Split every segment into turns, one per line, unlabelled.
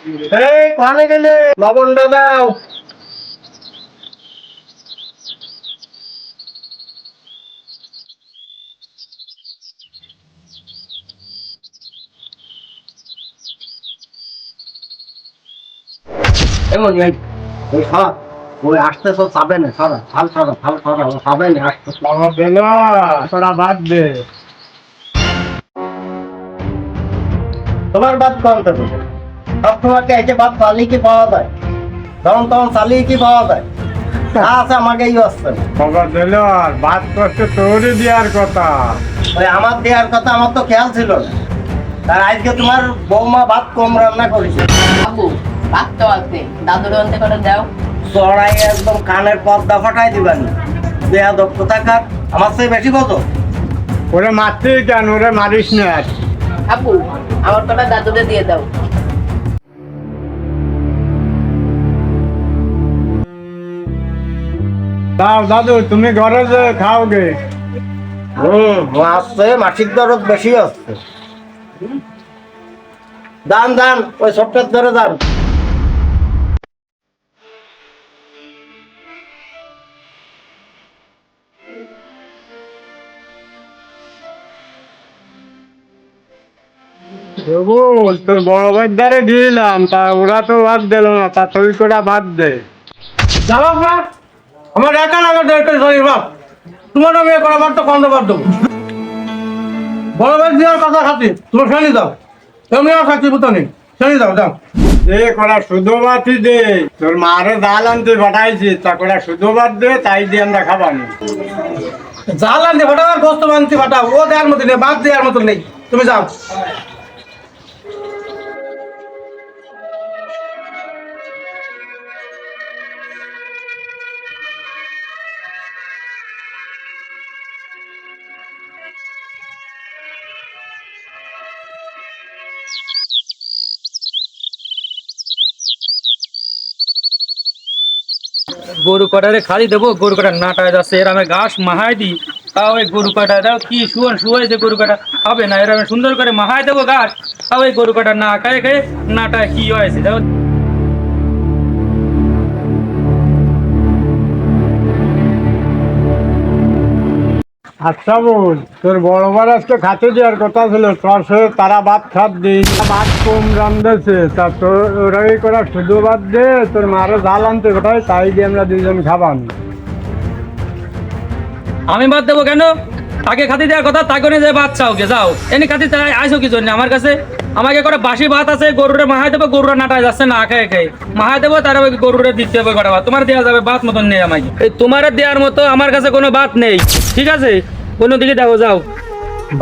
এই কানে গেলে লবণটা দাও। এমন এই ওই সব ওই আসতে তো পাবে না, সরা ভাল সরা ভাল সরা ও পাবে না আসতে। বাবা বেলা তোরা বাদ দে, তোমার বাদ কম তো সব তোমাকে এই যে বাদ চালিয়ে কি পাওয়া যায়? তখন তখন চালিয়ে কি পাওয়া যায়? আছে আমাকেই আসছে বাবা দিলার বাদ করতে তোরই দেওয়ার কথা। ওই আমার দেওয়ার কথা, আমার তো খেয়াল ছিল না। আর আজকে তোমার বৌমা ভাত কম রান্না করেছে।
আবু ভাত তো আছে, দাদুর অন্তে করে দাও।
চড়াই একদম কানের পর্দা ফাটাই দিবেন। দেয়া দক্ষ থাকার আমার চেয়ে বেশি কত? ওরে মারতে কেন, ওরে মারিস না।
আবু আমার কটা দাদুকে দিয়ে দাও।
দাও দাদু, তুমি ঘরে যে খাও গে। আসছে মাসিক দরদ বেশি আসছে। দান দান ওই ছোট্টার ধরে দান। তোর বড় ভাই দ্বারে দিলাম, তা ওরা তো বাদ দিল না, তা তুই করে বাদ দে। যাবো না আমার একা লাগা দরকার শরীর বাপ। তোমার আমি করা বার তো কন্দ বাদ দেবো। বড় ভাই দেওয়ার কথা খাতি তোমার শ্রেণী দাও, এমনি আর খাতি বুতো নেই, শ্রেণী দাও দাও। এ করা শুধু বাতি দে, তোর মারে জাল আনতে পাঠাইছি, তা করা শুধু বাদ দে, তাই দিয়ে আমরা খাবানি। জাল আনতে পাঠাও আর গোস্ত আনতে পাঠাও, ও দেওয়ার মতো নেই, বাদ দেওয়ার মতো নেই, তুমি যাও।
গরু কটারে খালি দেবো, গরু কটা নাটায় যাচ্ছে, এর আমি ঘাস মাহাই দিই, তাও ওই গরু কটা দাও কি শুয়াইছে, গরু কটা খাবে না, এর আমি সুন্দর করে মাহাই দেবো ঘাস, তাও ওই গরু কটা না খায় খেয়ে নাটায় কি হয়েছে দাও।
আচ্ছা বল, তোর বড় বড় আজকে খাতে দেওয়ার কথা ছিল, তোর সে তারা ভাত খাত দিই, ভাত কম রান্ধেছে, তা তোর ওরাই করা শুধু ভাত দে, তোর মারও জাল আনতে কোথায়, তাই দিয়ে আমরা দুজন খাবান।
আমি বাদ দেবো কেন? তাকে খাতি দেওয়ার কথা, তাকে নিয়ে যায় বাচ্চা ওকে যাও এনে খাতি তাই আইসো কি জন্য আমার কাছে? আমাকে করে বাসি ভাত আছে, গরুরে মাহাই দেবো, গরুরা নাটায় যাচ্ছে না খেয়ে খেয়ে, মাহাই দেবো, তারা ওই গরুরে দিতে হবে কটা ভাত, তোমার দেওয়া যাবে ভাত মতন নেই আমাকে, এই তোমার দেওয়ার মতো আমার কাছে কোনো ভাত নেই, ঠিক আছে? অন্যদিকে দেখো যাও।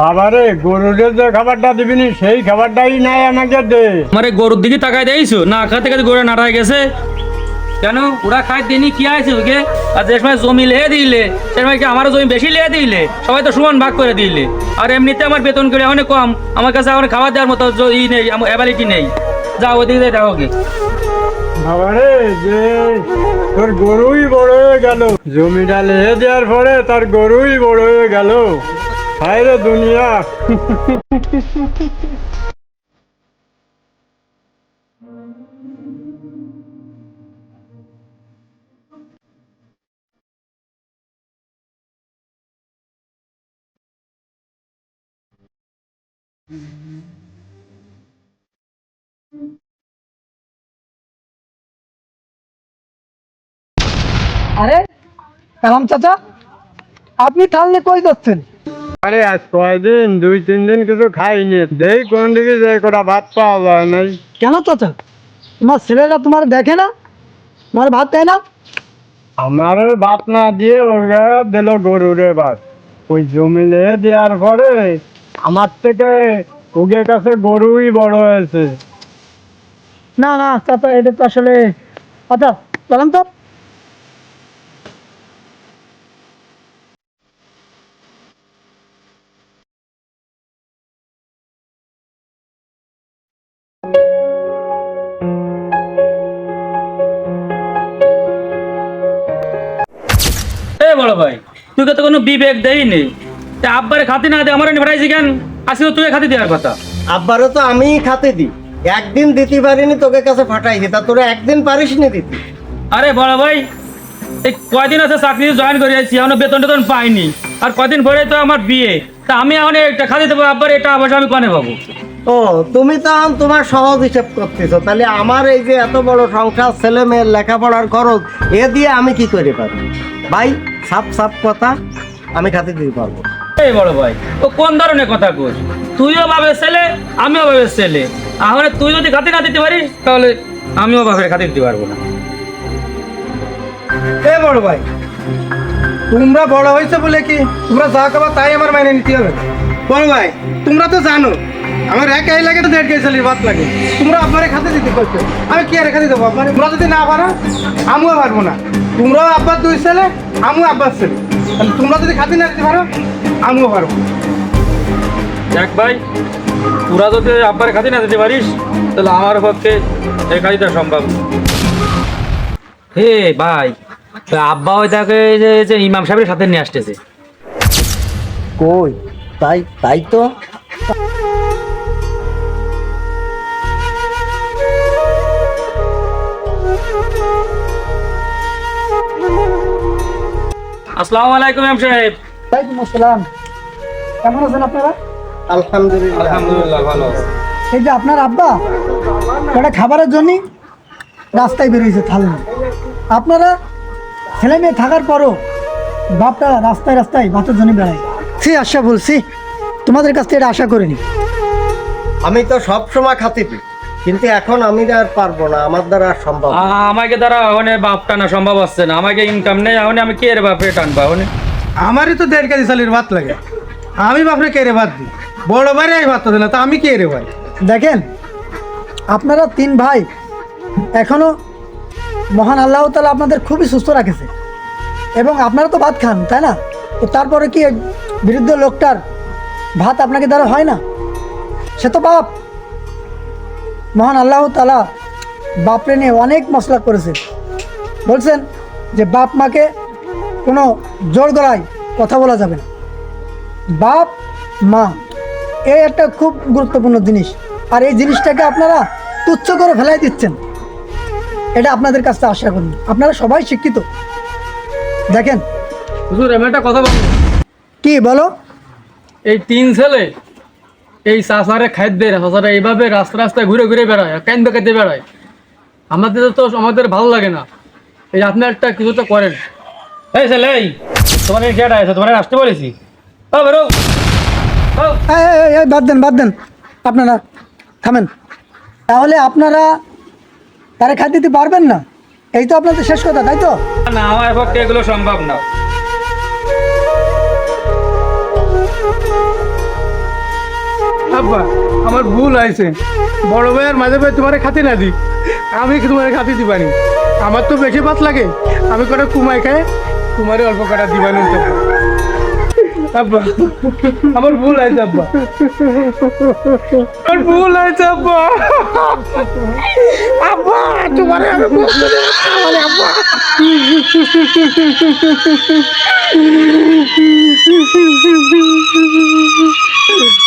বাবারে গরুদের যে খাবারটা দিবি নি, সেই খাবারটাই নাই আমাকে দে।
আমার এই গরুর দিকে তাকাই দিয়েছো না, খাতে খাতে গরু নাটায় গেছে কেন? ওরা খাই দিনই কি আছে ওকে? আর যে সময় জমি লেহে দিলে সে সময় কি আমারও জমি বেশি লেহে দিলে, সবাই তো সমান ভাগ করে দিলে, আর এমনিতে আমার বেতন করে অনেক কম, আমার কাছে আমার খাবার দেওয়ার মতো ই নেই, অ্যাবিলিটি নেই, যাও ওদিকে দেখো কি।
বাবারে যে তোর গরুই বড় হয়ে গেল, জমিটা লেহে দেওয়ার পরে তার গরুই বড় হয়ে গেল, হায় রে দুনিয়া।
আরে কালাম চাচা, আপনি তাহলে কই যাচ্ছেন?
আরে আজ কয়দিন 2-3 দিন কিছু খাইনি, দেই কোন দিকে যাই কটা ভাত পাওয়া যায় নাই।
কেন চাচা, তোমার ছেলেরা তোমার দেখে না, তোমার ভাত দেয় না?
আমার ভাত না দিয়ে ওরা দিল গরুরে ভাত, ওই জমিলে দেওয়ার পরে আমার থেকে ওদের কাছে গরুই বড় হয়েছে।
না না চাচা, এটা তো আসলে আচ্ছা চলেন তো।
এ বড় ভাই, তুই তো কোনো বিবেক দেই নেই, আব্বারে খাতি না দে আমার পাঠাইছি কেন? আসলে তুই খাতি দেওয়ার কথা।
আব্বারও তো আমিই খাতে দিই,
একদিন দিতে পারিনি, তোকে কাছে ফাটাইছি, তা তোরা একদিন পারিস নি দিতে?
আরে বড় ভাই, এই কয়দিন আছে চাকরি জয়েন করে আছি, এখনো বেতন টেতন পাইনি। আর কয়দিন পরে তো আমার বিয়ে, তা আমি এখন একটা খালি দেবো আব্বার, এটা অবশ্য আমি কনে পাবো?
ও, তুমি তো এখন তোমার সহজ হিসেব করতেছো, তাহলে আমার এই যে এত বড় সংসার, ছেলে মেয়ের লেখাপড়ার খরচ, এ দিয়ে আমি কি করে পারবো? ভাই, সাপ সাপ কথা, আমি খাতে দিতে পারবো।
এই বড় ভাই, ও কোন ধরনের কথা কস? তুইও বাপের ছেলে, আমিও বাপের ছেলে। তাহলে তুই যদি খাতি না দিতে পারিস, তাহলে আমিও বাপের খাতি দিতে পারবো না।
এ বড় ভাই, তোমরা বড় হয়েছে বলে কি তোমরা যা খাবা তাই আমার মাইনে নিতে হবে? বড় ভাই, তোমরা তো জানো আমার একাই লাগে তো 1.5 কেজি ভাত লাগে। তোমরা আপনারে খাতে দিতে করছো, আমি কি আর খাতে দেবো আপনার? তোমরা যদি না পারো আমিও পারবো না। তোমরাও আব্বার 2 ছেলে, আমিও আব্বার ছেলে, তাহলে তোমরা যদি খাতে না দিতে পারো আমিও পারবো না।
দেখ ভাই, তোরা যদি আব্বারে খাতি না দিতে পারিস, তাহলে আমার পক্ষে এই খাতিটা সম্ভব না। হে ভাই, তো আব্বা ওই তাকে যে ইমাম সাহেবের সাথে নিয়ে আসতেছে।
কই? তাই তাই তো।
আসসালামু আলাইকুম ইমাম সাহেব।
ওয়ালাইকুম আসসালাম। কেমন আছেন আপনারা?
আলহামদুলিল্লাহ।
আলহামদুলিল্লাহ, ভালো আছে।
এই যে আপনার আব্বা একটা খাবারের জন্য রাস্তায় বেরিয়েছে থাল নিয়ে। আপনারা ছেলে মেয়ে থাকার পরও বাপটা রাস্তায় রাস্তায় ভাতের জন্য বেড়ায়। সে আশা বলছি, তোমাদের কাছ থেকে এটা আশা করিনি।
আমি তো সব সময় খাতে দিই, কিন্তু এখন আমি আর পারবো না, আমার দ্বারা আর সম্ভব না।
আমাকে দ্বারা ওখানে বাপ টানা সম্ভব হচ্ছে না, আমাকে ইনকাম নেই, এখন আমি কে রে বাপরে টানবা ওখানে?
আমারই তো 1.5 কেজি চালের ভাত লাগে, আমি বাপরে কে রে ভাত দিই? বড় ভাইরে এই ভাত তো না, তা আমি কে রে ভাই?
দেখেন, আপনারা 3 ভাই এখনো মহান আল্লাহ তাআলা আপনাদের খুবই সুস্থ রাখেছে, এবং আপনারা তো ভাত খান, তাই না? তো তারপরে কি বিরুদ্ধ লোকটার ভাত আপনাকে দ্বারা হয় না? সে তো বাপ। মহান আল্লাহ তাআলা বাপরে নিয়ে অনেক মশলা করেছেন, বলছেন যে বাপ মাকে কোনো জোর গলায় কথা বলা যাবে না। বাপ মা এই একটা খুব গুরুত্বপূর্ণ জিনিস, আর এই জিনিসটাকে আপনারা তুচ্ছ করে ফেলাই দিচ্ছেন। এটা আপনাদের কাছ থেকে আশা করি। আপনারা সবাই শিক্ষিত। দেখেন,
হুজুর, আমি একটা কথা বলবো।
কি বলো?
এই 3 ছেলে এই চাষারে খাদ্যের চাষারা এইভাবে রাস্তা রাস্তায় ঘুরে ঘুরে বেড়ায়, কেন্দ্র কেটে বেড়ায়, আমাদের তো আমাদের ভালো লাগে না। এই আপনি একটা কিছু তো করেন। এই ছেলে, এই তোমার কেটা আছে, তোমার আসতে বলেছি। ও বেরো, ও
এই বাদ দেন, বাদ দেন, আপনারা থামেন। তাহলে আপনারা তারা খাদ্য দিতে পারবেন না, এই তো আপনাদের শেষ কথা, তাই তো?
না, আমার পক্ষে এগুলো সম্ভব না।
আব্বা, আমার ভুল হয়েছে। বড় ভাইয়ের মাঝে ভাই তোমার খাতে না দিই, আমি তোমার খাতে দিবানি। আমার তো বেশি ভাত লাগে, আমি কটা কুমাই খাই, তোমার অল্প কটা দিবানি। আব্বা, আমার ভুল হয়েছে আব্বা, আমার ভুল হয়েছে আব্বা। আব্বা, তোমার আমি আব্বা।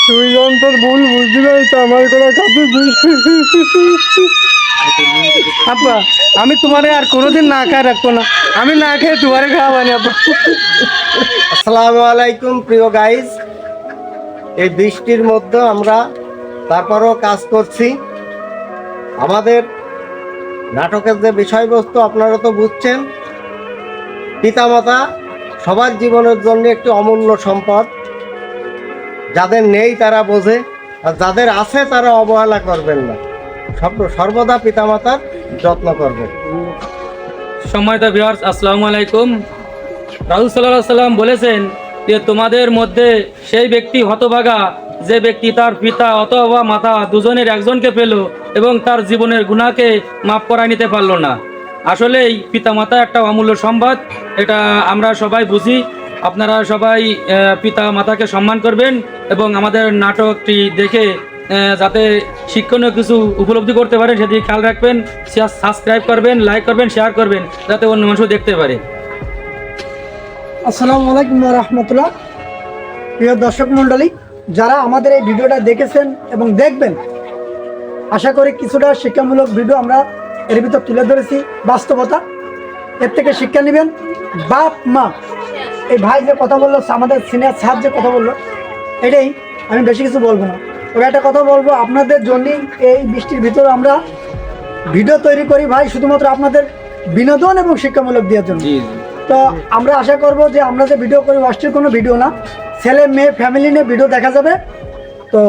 তুই যখন তোর ভুল বুঝতে পারিস, আমার কোনো কাছে আব্বা, আমি তোমারে আর কোনোদিন না খায় রাখবো না, আমি না খেয়ে তোমারে খাওয়াবানি আব্বা।
আসসালামু আলাইকুম প্রিয় গাইজ। এই বৃষ্টির মধ্যে আমরা তারপরও কাজ করছি। আমাদের নাটকের যে বিষয়বস্তু আপনারা তো বুঝছেন। পিতামাতা সবার জীবনের জন্য একটি অমূল্য সম্পদ। যাদের নেই তারা বোঝে, আর যাদের আছে তারা অবহেলা করবেন না, সর্বদা পিতামাতার যত্ন করবেন।
সম্মানিত ভিউয়ার্স, আসসালামু আলাইকুম। রাসূল সাল্লাল্লাহু আলাইহি সাল্লাম বলেছেন যে তোমাদের মধ্যে সেই ব্যক্তি হতভাগা যে ব্যক্তি তার পিতা অথবা মাতা দুজনের একজনকে পেল এবং তার জীবনের গুনাহকে মাফ করায় নিতে পারলো না। আসলেই পিতামাতা একটা অমূল্য সম্পদ, এটা আমরা সবাই বুঝি। আপনারা সবাই পিতা মাতাকে সম্মান করবেন এবং আমাদের নাটকটি দেখে যাতে শিক্ষণীয় কিছু উপলব্ধি করতে পারেন সেদিকে খেয়াল রাখবেন। সাবস্ক্রাইব করবেন, লাইক করবেন, শেয়ার করবেন, যাতে অন্য মানুষও দেখতে পারে।
আসসালামু আলাইকুম ওয়া রাহমাতুল্লাহ। প্রিয় দর্শক মণ্ডলী, যারা আমাদের এই ভিডিওটা দেখেছেন এবং দেখবেন, আশা করি কিছুটা শিক্ষামূলক ভিডিও আমরা এর ভিতর তুলে ধরেছি, বাস্তবতা। এর থেকে শিক্ষা নেবেন। বাপ মা, এই ভাই যে কথা বললো, আমাদের সিনিয়র স্যার যে কথা বললো, এটাই, আমি বেশি কিছু বলবো না। তবে একটা কথা বলবো, আপনাদের জন্যই এই বৃষ্টির ভিতরে আমরা ভিডিও তৈরি করি ভাই, শুধুমাত্র আপনাদের বিনোদন এবং শিক্ষামূলক দেওয়ার জন্য। তো আমরা আশা করব যে আমরা যে ভিডিও করি অশ্লীল কোনো ভিডিও না, ছেলে মেয়ে ফ্যামিলি নিয়ে ভিডিও দেখা যাবে। তো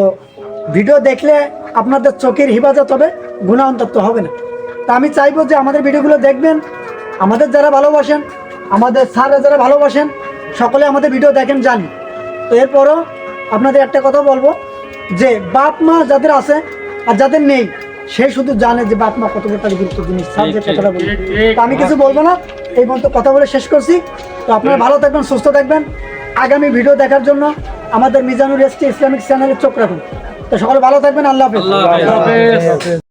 ভিডিও দেখলে আপনাদের চোখের হেফাজত হবে, গুনাহ অন্তত হবে না। তা আমি চাইবো যে আমাদের ভিডিওগুলো দেখবেন, আমাদের যারা ভালোবাসেন, আমাদের স্যাররা যারা ভালোবাসেন, সকলে আমাদের ভিডিও দেখেন, জানি। তো এরপরও আপনাদের একটা কথা বলবো যে বাপ মা যাদের আছে আর যাদের নেই, সে শুধু জানে যে বাপ মা কত বড় একটা গুরুত্ব জিনিস। স্যার যে কথাটা বলবো, তো আমি কিছু বলবো না, এই পর্যন্ত কথা বলে শেষ করছি। তো আপনারা ভালো থাকবেন, সুস্থ থাকবেন। আগামী ভিডিও দেখার জন্য আমাদের মিজানুর এসটি ইসলামিক চ্যানেলে চোখ রাখুন। তো সকলে ভালো থাকবেন। আল্লাহ হাফেজ।
আল্লাহ হাফেজ।